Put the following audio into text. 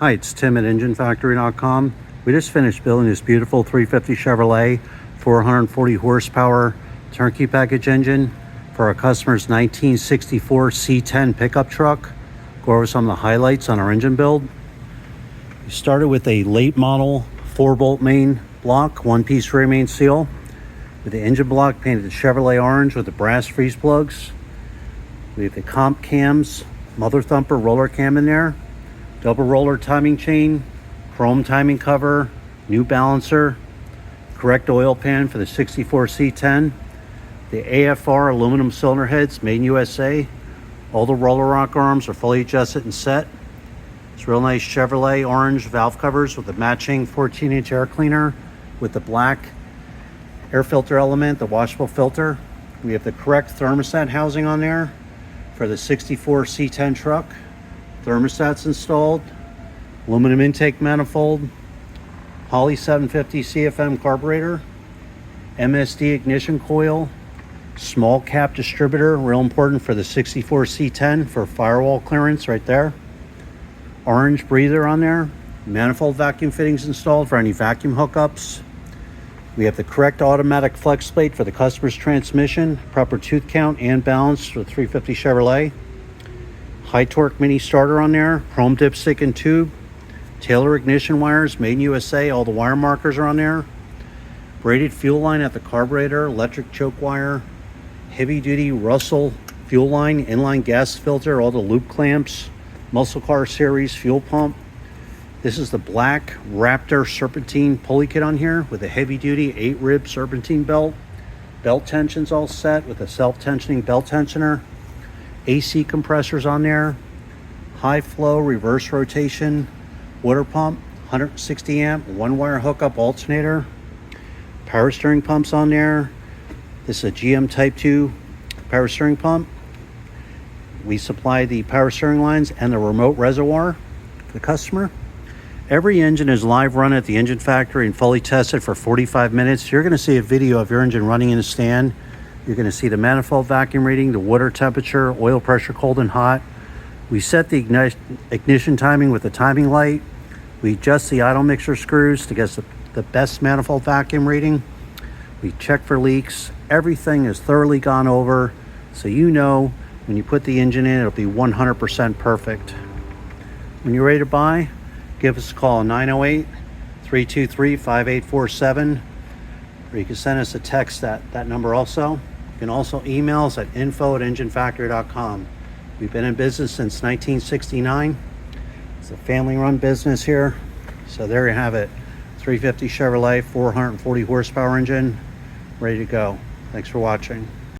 Hi, it's Tim at EngineFactory.com. We just finished building this beautiful 350 Chevrolet 440 horsepower turnkey package engine for our customer's 1964 C10 pickup truck. Go over some of the highlights on our engine build. We started with a late model 4-bolt main block, one-piece rear main seal, with the engine block painted Chevrolet orange with the brass freeze plugs. We have the comp cams, mother thumper Rollercam in there, double roller timing chain, chrome timing cover, new balancer, correct oil pan for the 64 C10, the AFR aluminum cylinder heads made in USA. All the roller rock arms are fully adjusted and set. It's real nice Chevrolet orange valve covers with the matching 14-inch air cleaner with the black air filter element, the washable filter. We have the correct thermostat housing on there for the 64 C10 truck. Thermostats installed, aluminum intake manifold, Poly 750 CFM carburetor, MSD ignition coil, small cap distributor, real important for the 64 C10 for firewall clearance right there. Orange breather on there, manifold vacuum fittings installed for any vacuum hookups. We have the correct automatic flex plate for the customer's transmission, proper tooth count and balance for the 350 Chevrolet. High torque mini starter on there, chrome dipstick and tube, Taylor ignition wires made in USA, all the wire markers are on there. Braided fuel line at the carburetor, electric choke wire, heavy duty Russell fuel line, inline gas filter, all the loop clamps, muscle car series fuel pump. This is the black Wraptor serpentine pulley kit on here with a heavy duty 8-rib serpentine belt. Belt tensions all set with a self-tensioning belt tensioner. AC compressors on there, high flow reverse rotation water pump, 160 amp one wire hookup alternator, power steering pumps on there. This is a GM Type 2 power steering pump. We supply the power steering lines and the remote reservoir for the customer. Every engine is live run at the engine factory and fully tested for 45 minutes. You're going to see a video of your engine running in a stand. You're going to see the manifold vacuum reading, the water temperature, oil pressure, cold and hot. We set the ignition timing with the timing light. We adjust the idle mixer screws to get the best manifold vacuum reading. We check for leaks. Everything is thoroughly gone over, so you know when you put the engine in, it'll be 100% perfect. When you're ready to buy, give us a call, 908-323-5847, or you can send us a text at that number also. You can also email us at info@enginefactory.com. We've been in business since 1969. It's a family-run business here. So there you have it. 350 Chevrolet 440 horsepower engine, ready to go. Thanks for watching.